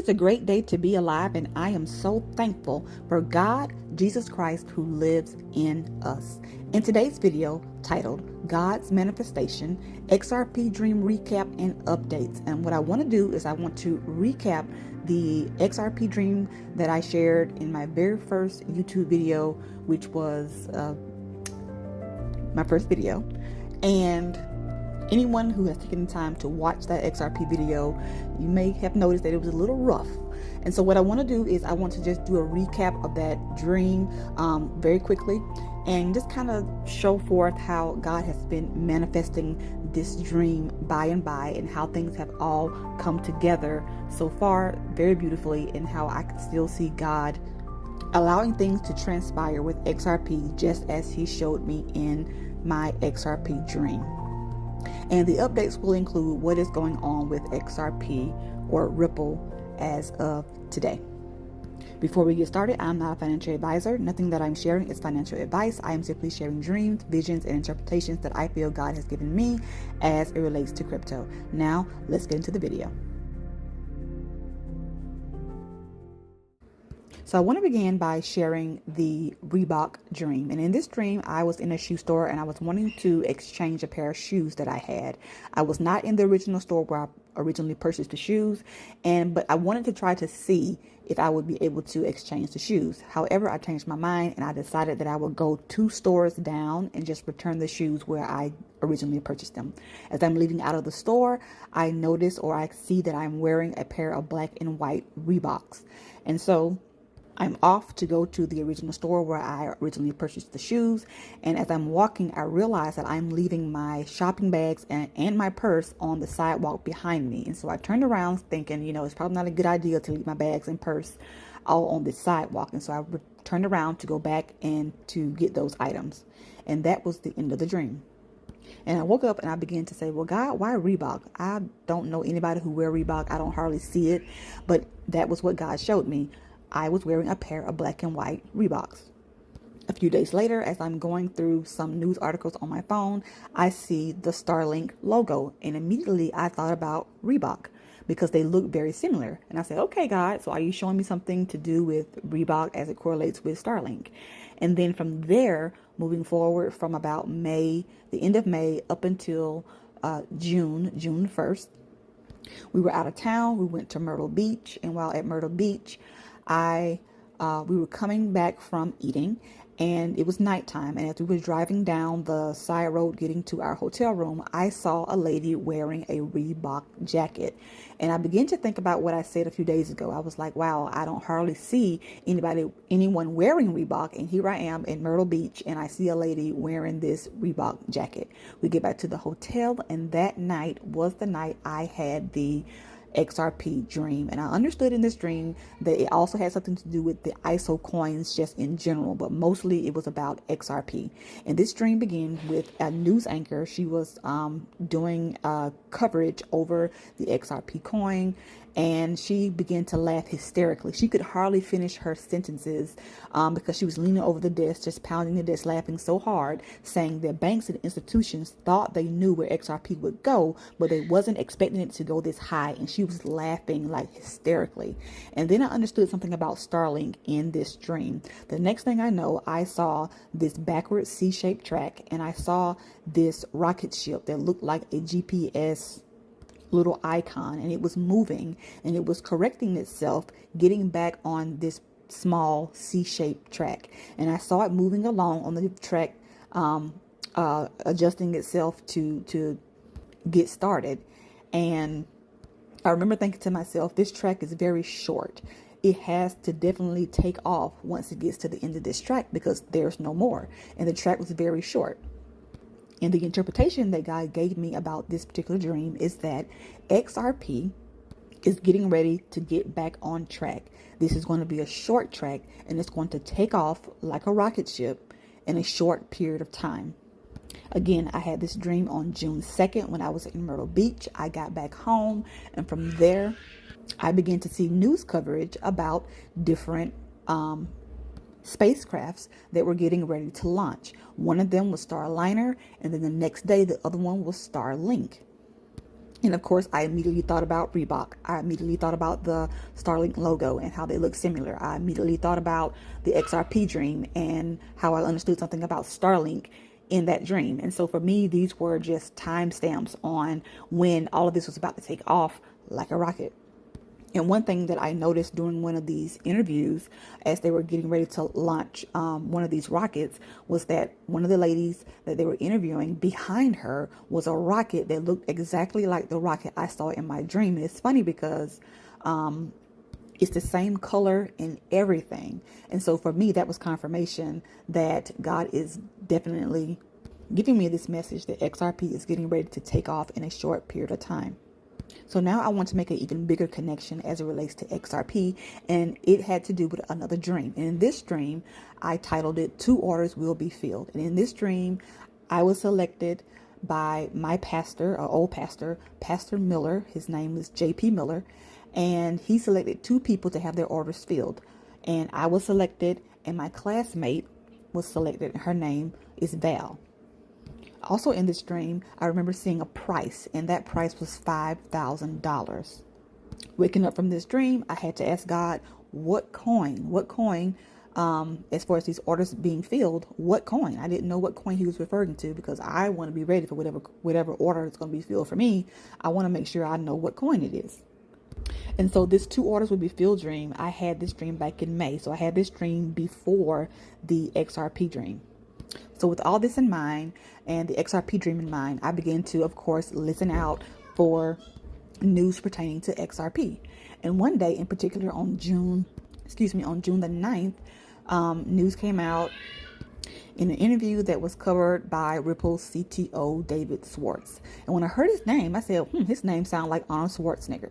It's a great day to be alive, and I am so thankful for God, Jesus Christ, who lives in us. In today's video, titled God's Manifestation, XRP Dream Recap and Updates. And what I want to do is I want to recap the XRP dream that I shared in my very first YouTube video, which was my first video. And anyone who has taken the time to watch that XRP video, you may have noticed that it was a little rough. And so what I want to do is I want to just do a recap of that dream very quickly and just kind of show forth how God has been manifesting this dream by and how things have all come together so far very beautifully, and how I can still see God allowing things to transpire with XRP just as he showed me in my XRP dream. And the updates will include what is going on with XRP or Ripple as of today. Before we get started, I'm not a financial advisor. Nothing that I'm sharing is financial advice. I am simply sharing dreams, visions, and interpretations that I feel God has given me as it relates to crypto. Now, let's get into the video. So I want to begin by sharing the Reebok dream. And in this dream, I was in a shoe store and I was wanting to exchange a pair of shoes that I had. I was not in the original store where I originally purchased the shoes, but I wanted to try to see if I would be able to exchange the shoes. However, I changed my mind and I decided that I would go 2 stores down and just return the shoes where I originally purchased them. As I'm leaving out of the store, I notice or I see that I'm wearing a pair of black and white Reeboks. And so I'm off to go to the original store where I originally purchased the shoes. And as I'm walking, I realize that I'm leaving my shopping bags and my purse on the sidewalk behind me. And so I turned around thinking, it's probably not a good idea to leave my bags and purse all on this sidewalk. And so I turned around to go back and to get those items. And that was the end of the dream. And I woke up and I began to say, well, God, why Reebok? I don't know anybody who wear Reebok. I don't hardly see it. But that was what God showed me. I was wearing a pair of black and white Reeboks. A few days later, as I'm going through some news articles on my phone, I see the Starlink logo. And immediately I thought about Reebok because they look very similar. And I said, okay, God, so are you showing me something to do with Reebok as it correlates with Starlink? And then from there, moving forward from about May, the end of May up until June 1st, we were out of town. We went to Myrtle Beach. And while at Myrtle Beach, we were coming back from eating and it was nighttime. And as we were driving down the side road getting to our hotel room, I saw a lady wearing a Reebok jacket. And I began to think about what I said a few days ago. I was like, wow, I don't hardly see anyone wearing Reebok. And here I am in Myrtle Beach and I see a lady wearing this Reebok jacket. We get back to the hotel and that night was the night I had the XRP dream. And I understood in this dream that it also had something to do with the ISO coins just in general, but mostly it was about XRP. And this dream began with a news anchor. She was doing coverage over the XRP coin, and she began to laugh hysterically. She could hardly finish her sentences because she was leaning over the desk, just pounding the desk, laughing so hard, saying that banks and institutions thought they knew where XRP would go, but they wasn't expecting it to go this high. And she was laughing like hysterically. And then I understood something about Starlink in this dream. The next thing I know, I saw this backward C-shaped track, and I saw this rocket ship that looked like a GPS little icon, and it was moving and it was correcting itself, getting back on this small C-shaped track. And I saw it moving along on the track, adjusting itself to get started. And I remember thinking to myself, this track is very short. It has to definitely take off once it gets to the end of this track because there's no more. And the track was very short. And the interpretation that God gave me about this particular dream is that XRP is getting ready to get back on track. This is going to be a short track and it's going to take off like a rocket ship in a short period of time. Again, I had this dream on June 2nd when I was in Myrtle Beach. I got back home, and from there, I began to see news coverage about different spacecrafts that were getting ready to launch. One of them was Starliner, and then the next day, the other one was Starlink. And of course, I immediately thought about Reebok. I immediately thought about the Starlink logo and how they look similar. I immediately thought about the XRP dream and how I understood something about Starlink in that dream. And so for me, these were just timestamps on when all of this was about to take off like a rocket. And one thing that I noticed during one of these interviews, as they were getting ready to launch one of these rockets, was that one of the ladies that they were interviewing, behind her was a rocket that looked exactly like the rocket I saw in my dream. And it's funny because it's the same color and everything. And so for me, that was confirmation that God is definitely giving me this message that XRP is getting ready to take off in a short period of time. So now I want to make an even bigger connection as it relates to XRP, and it had to do with another dream. And in this dream, I titled it, "Two Orders Will Be Filled." And in this dream, I was selected by my pastor, an old pastor, Pastor Miller. His name is JP Miller, and he selected two people to have their orders filled. And I was selected, and my classmate was selected. Her name is Val. Also in this dream, I remember seeing a price, and that price was $5,000. Waking up from this dream, I had to ask God, what coin, as far as these orders being filled, what coin? I didn't know what coin he was referring to, because I want to be ready for whatever order is going to be filled for me. I want to make sure I know what coin it is. And so this two orders would be filled dream, I had this dream back in May. So I had this dream before the XRP dream. So with all this in mind and the XRP dream in mind, I began to, of course, listen out for news pertaining to XRP. And one day in particular on June the 9th, news came out in an interview that was covered by Ripple's CTO, David Schwartz. And when I heard his name, I said, his name sounds like Arnold Schwarzenegger.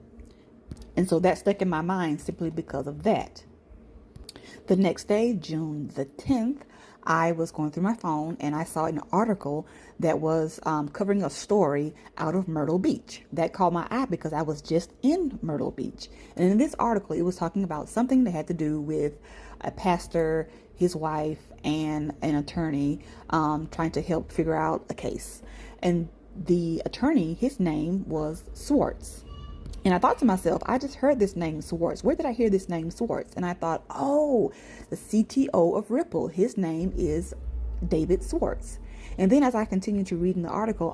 And so that stuck in my mind simply because of that. The next day, June the 10th, I was going through my phone and I saw an article that was covering a story out of Myrtle Beach. That caught my eye because I was just in Myrtle Beach. And in this article, it was talking about something that had to do with a pastor, his wife, and an attorney trying to help figure out a case. And the attorney, his name was Schwartz. And I thought to myself, I just heard this name Schwartz. Where did I hear this name Schwartz? And I thought, oh, the CTO of Ripple, his name is David Schwartz. And then as I continued to read in the article,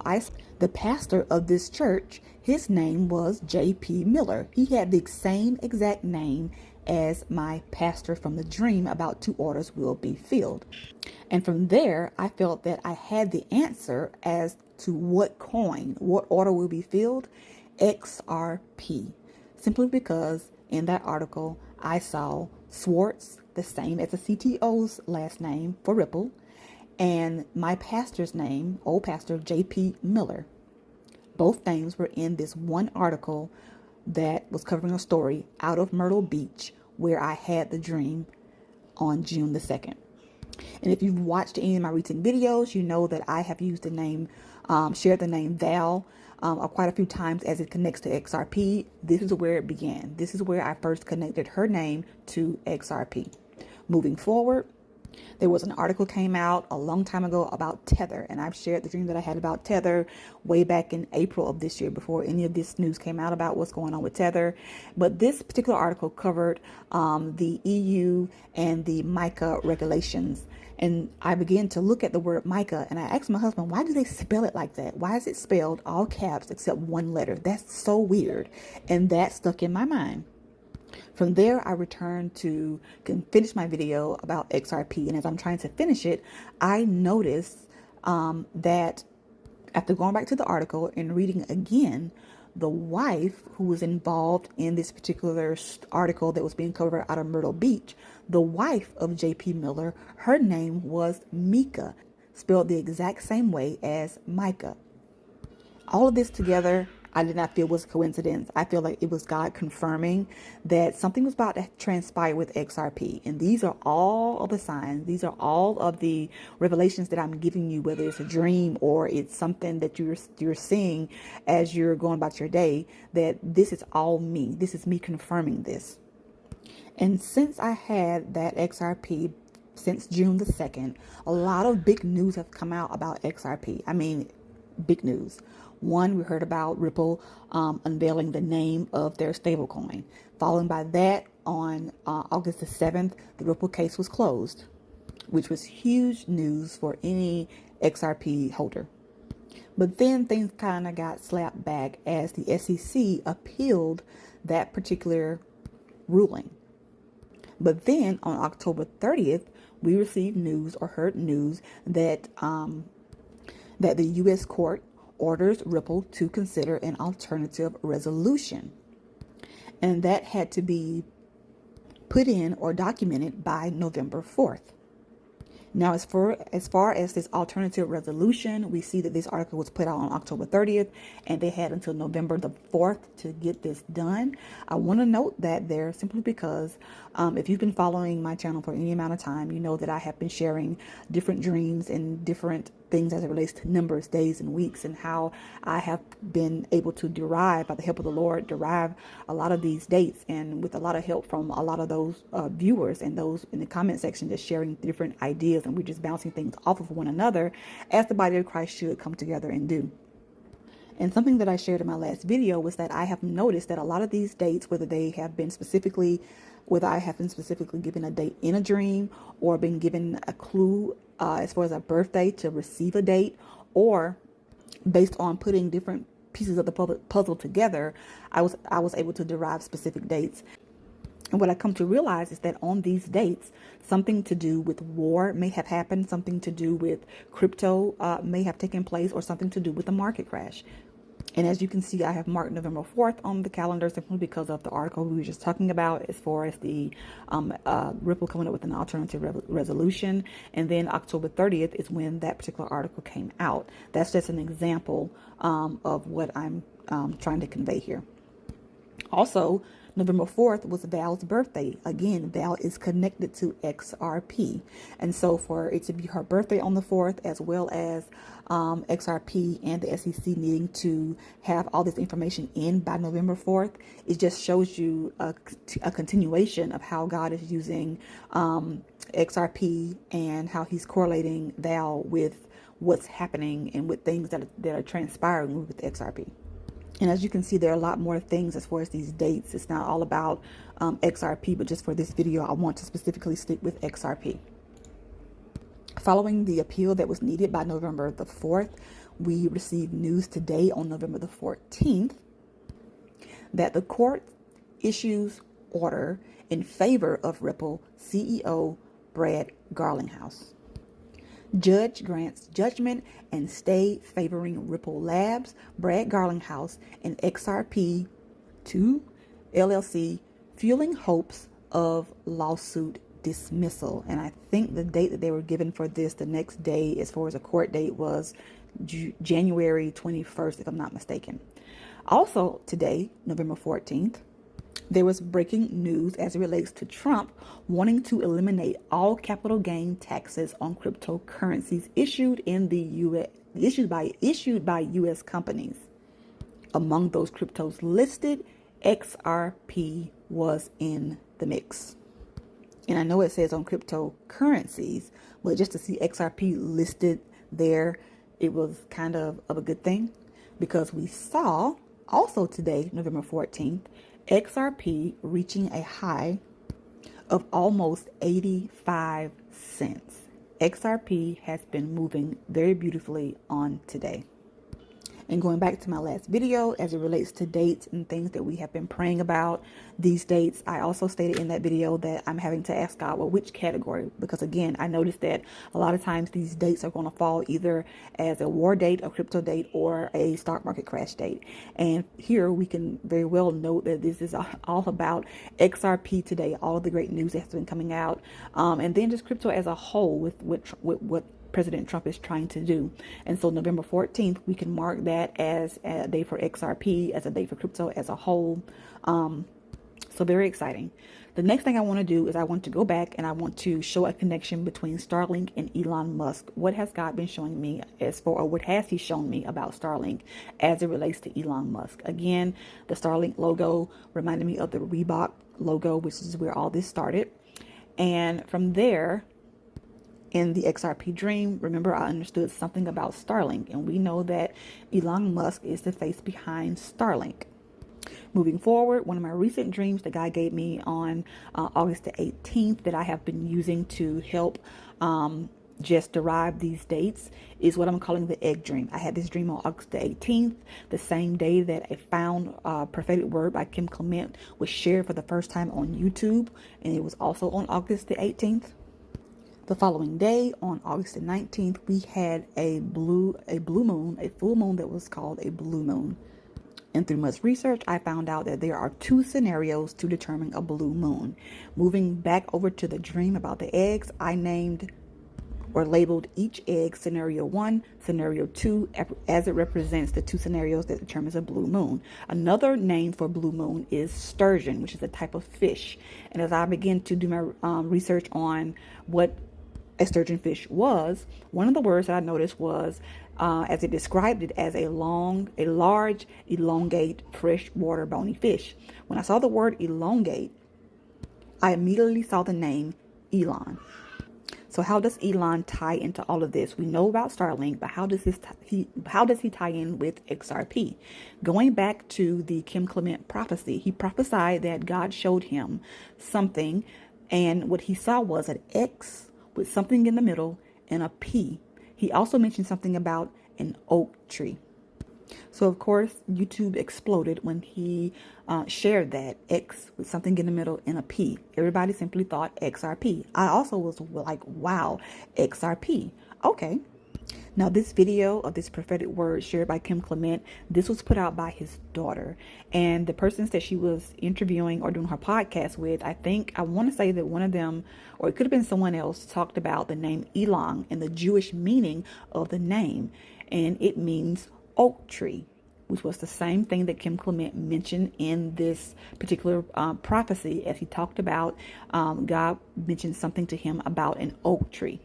the pastor of this church, his name was JP Miller. He had the same exact name as my pastor from the dream about two orders will be filled. And from there, I felt that I had the answer as to what order will be filled. XRP, simply because in that article I saw Schwartz, the same as the CTO's last name for Ripple, and my pastor's name, old pastor JP Miller. Both names were in this one article that was covering a story out of Myrtle Beach where I had the dream on June the 2nd. And if you've watched any of my recent videos, you know that I have used the name, shared the name Val quite a few times as it connects to XRP. This is where it began. This is where I first connected her name to XRP. Moving forward, there was an article came out a long time ago about Tether, and I've shared the dream that I had about Tether way back in April of this year before any of this news came out about what's going on with Tether. But this particular article covered the EU and the Micah regulations. And I began to look at the word Micah, and I asked my husband, why do they spell it like that? Why is it spelled all caps except one letter? That's so weird. And that stuck in my mind. From there, I returned to finish my video about XRP. And as I'm trying to finish it, I noticed that after going back to the article and reading again, the wife who was involved in this particular article that was being covered out of Myrtle Beach, the wife of JP Miller, her name was Micah, spelled the exact same way as Micah. All of this together, I did not feel was a coincidence. I feel like it was God confirming that something was about to transpire with XRP. And these are all of the signs. These are all of the revelations that I'm giving you, whether it's a dream or it's something that you're seeing as you're going about your day, that this is all me. This is me confirming this. And since I had that XRP since June the 2nd, a lot of big news have come out about XRP. I mean, big news. One, we heard about Ripple unveiling the name of their stablecoin. Following by that, on August the 7th, the Ripple case was closed, which was huge news for any XRP holder. But then things kind of got slapped back as the SEC appealed that particular ruling. But then on October 30th, we received news or heard news that that the U.S. court orders Ripple to consider an alternative resolution. And that had to be put in or documented by November 4th. Now, as far as this alternative resolution, we see that this article was put out on October 30th, and they had until November the 4th to get this done. I want to note that there simply because if you've been following my channel for any amount of time, you know that I have been sharing different dreams and different things as it relates to numbers, days, and weeks, and how I have been able to derive, by the help of the Lord, derive a lot of these dates, and with a lot of help from a lot of those viewers and those in the comment section just sharing different ideas, and we're just bouncing things off of one another as the body of Christ should come together and do. And something that I shared in my last video was that I have noticed that a lot of these dates, whether I have been specifically given a date in a dream, or been given a clue as far as a birthday to receive a date, or based on putting different pieces of the puzzle together, I was able to derive specific dates. And what I come to realize is that on these dates, something to do with war may have happened, something to do with crypto may have taken place, or something to do with the market crash. And as you can see, I have marked November 4th on the calendar simply because of the article we were just talking about as far as the Ripple coming up with an alternative resolution. And then October 30th is when that particular article came out. That's just an example of what I'm trying to convey here. Also, November 4th was Val's birthday. Again, Val is connected to XRP. And so for it to be her birthday on the 4th, as well as XRP and the SEC needing to have all this information in by November 4th, it just shows you a continuation of how God is using XRP and how he's correlating Val with what's happening and with things that are transpiring with XRP. And as you can see, there are a lot more things as far as these dates. It's not all about XRP, but just for this video, I want to specifically stick with XRP. Following the appeal that was needed by November the 4th, we received news today on November the 14th that the court issues order in favor of Ripple CEO Brad Garlinghouse. Judge grants judgment and stay favoring Ripple Labs, Brad Garlinghouse, and XRP 2 LLC, fueling hopes of lawsuit dismissal. And I think the date that they were given for this, the next day as far as a court date, was January 21st, if I'm not mistaken. Also today, November 14th, there was breaking news as it relates to Trump wanting to eliminate all capital gain taxes on cryptocurrencies issued in the U.S. issued by U.S. companies. Among those cryptos listed, XRP was in the mix. And I know it says on cryptocurrencies, but just to see XRP listed there, it was kind of a good thing, because we saw also today, November 14th, XRP reaching a high of almost 85 cents. XRP has been moving very beautifully on today. And going back to my last video, as it relates to dates and things that we have been praying about, these dates, I also stated in that video that I'm having to ask God, well, which category? Because again, I noticed that a lot of times these dates are going to fall either as a war date, a crypto date, or a stock market crash date. And here we can very well note that this is all about XRP today, all of the great news that has been coming out, and then just crypto as a whole with what President Trump is trying to do. And so November 14th, we can mark that as a day for XRP, as a day for crypto as a whole. So very exciting. The next thing I want to do is I want to go back and I want to show a connection between Starlink and Elon Musk. What has God been showing me or what has he shown me about Starlink as it relates to Elon Musk? Again, the Starlink logo reminded me of the Reebok logo, which is where all this started. And from there, In the XRP dream, remember, I understood something about Starlink, and we know that Elon Musk is the face behind Starlink. Moving forward, one of my recent dreams that God gave me on August the 18th that I have been using to help just derive these dates is what I'm calling the egg dream. I had this dream on August the 18th, the same day that a found prophetic word by Clement was shared for the first time on YouTube, and it was also on August the 18th. The following day, on August the 19th, we had a full moon that was called a blue moon. And through much research, I found out that there are 2 scenarios to determine a blue moon. Moving back over to the dream about the eggs, I named or labeled each egg scenario 1, scenario 2, as it represents the 2 scenarios that determines a blue moon. Another name for blue moon is sturgeon, which is a type of fish. And as I began to do my research on what a sturgeon fish was, one of the words that I noticed was, as it described it, as a large, elongate, freshwater bony fish. When I saw the word elongate, I immediately saw the name Elon. So how does Elon tie into all of this? We know about Starlink, but how does he tie in with XRP? Going back to the Clement prophecy, he prophesied that God showed him something, and what he saw was an X with something in the middle and a P. He also mentioned something about an oak tree. So, of course, YouTube exploded when he shared that X with something in the middle and a P. Everybody simply thought XRP. I also was like, wow, XRP. Okay. Now, this video of this prophetic word shared by Clement, this was put out by his daughter. And the persons that she was interviewing or doing her podcast with, I want to say that one of them, or it could have been someone else, talked about the name Elon and the Jewish meaning of the name. And it means oak tree, which was the same thing that Clement mentioned in this particular prophecy, as he talked about God mentioned something to him about an oak tree.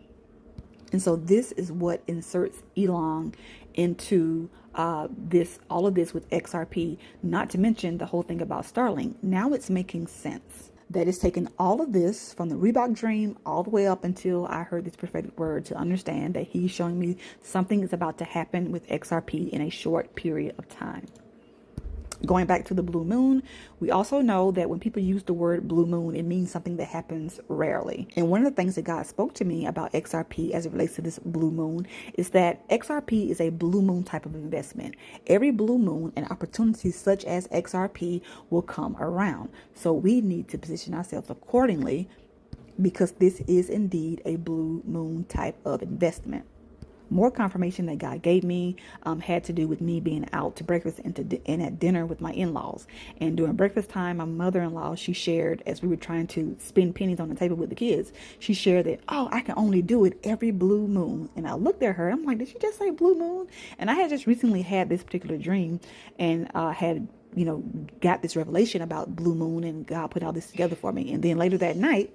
And so this is what inserts Elon into all of this with XRP, not to mention the whole thing about Starlink. Now it's making sense. That is taking all of this from the Reebok dream all the way up until I heard this prophetic word to understand that he's showing me something is about to happen with XRP in a short period of time. Going back to the blue moon, we also know that when people use the word blue moon, it means something that happens rarely. And one of the things that God spoke to me about XRP as it relates to this blue moon is that XRP is a blue moon type of investment. Every blue moon and opportunities such as XRP will come around. So we need to position ourselves accordingly, because this is indeed a blue moon type of investment. More confirmation that God gave me had to do with me being out to breakfast and at dinner with my in-laws. And during breakfast time, my mother-in-law, she shared, as we were trying to spend pennies on the table with the kids, she shared that, oh, I can only do it every blue moon. And I looked at her, I'm like, did she just say blue moon? And I had just recently had this particular dream and had, got this revelation about blue moon, and God put all this together for me. And then later that night,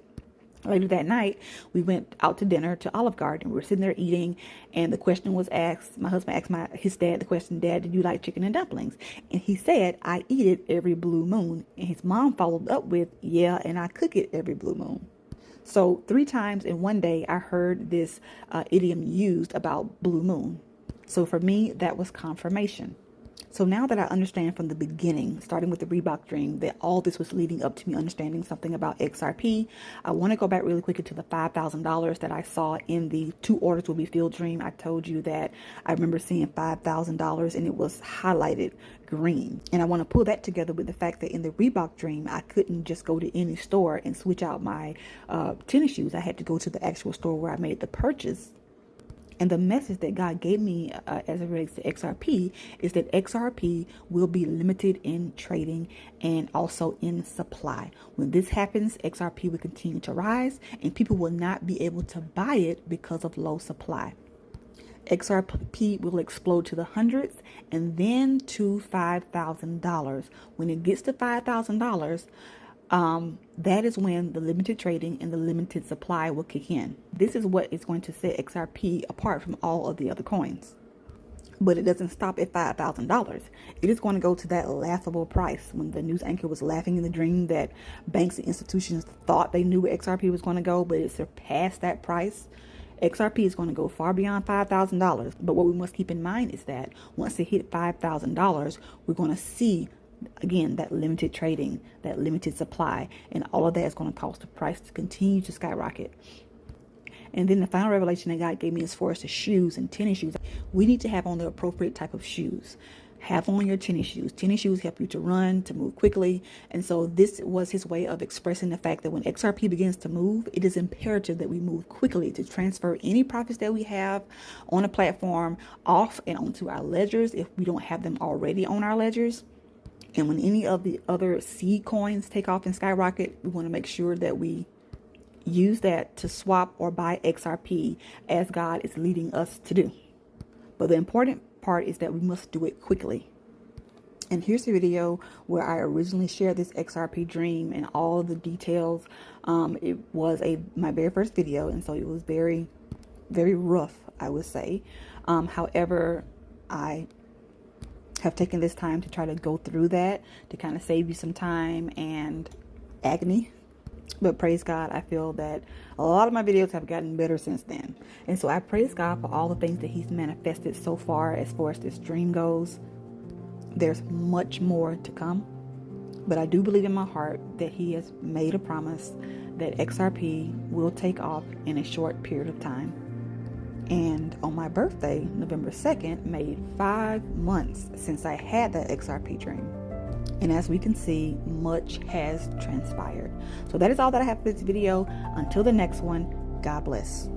we went out to dinner to Olive Garden. We were sitting there eating, and the question was asked. My husband asked his dad the question, Dad, did you like chicken and dumplings? And he said, I eat it every blue moon. And his mom followed up with, yeah, and I cook it every blue moon. So 3 times in one day, I heard this idiom used about blue moon. So for me, that was confirmation. So now that I understand from the beginning, starting with the Reebok dream, that all this was leading up to me understanding something about XRP, I want to go back really quickly to the $5,000 that I saw in the 2 orders will be filled dream. I told you that I remember seeing $5,000 and it was highlighted green. And I want to pull that together with the fact that in the Reebok dream, I couldn't just go to any store and switch out my tennis shoes. I had to go to the actual store where I made the purchase. And the message that God gave me as it relates to XRP is that XRP will be limited in trading and also in supply. When this happens, XRP will continue to rise and people will not be able to buy it because of low supply. XRP will explode to the hundreds and then to $5,000. When it gets to $5,000, that is when the limited trading and the limited supply will kick in. This is what is going to set XRP apart from all of the other coins. But it doesn't stop at $5,000. It is going to go to that laughable price. When the news anchor was laughing in the dream that banks and institutions thought they knew where XRP was going to go, but it surpassed that price. XRP is going to go far beyond $5,000. But what we must keep in mind is that once it hit $5,000, we're going to see, again, that limited trading, that limited supply, and all of that is going to cause the price to continue to skyrocket. And then the final revelation that God gave me as far as the shoes and tennis shoes, we need to have on the appropriate type of shoes. Have on your tennis shoes. Tennis shoes help you to run, to move quickly. And so this was his way of expressing the fact that when XRP begins to move, it is imperative that we move quickly to transfer any profits that we have on a platform off and onto our ledgers if we don't have them already on our ledgers. And when any of the other seed coins take off and skyrocket, we want to make sure that we use that to swap or buy XRP as God is leading us to do. But the important part is that we must do it quickly. And here's the video where I originally shared this XRP dream and all of the details. It was my very first video, and so it was very, very rough, I would say. However, I have taken this time to try to go through that to kind of save you some time and agony. But praise God, I feel that a lot of my videos have gotten better since then. And so I praise God for all the things that he's manifested so far as this dream goes. There's much more to come. But I do believe in my heart that he has made a promise that XRP will take off in a short period of time. And on my birthday, November 2nd, made 5 months since I had that XRP dream. And as we can see, much has transpired. So that is all that I have for this video. Until the next one, God bless.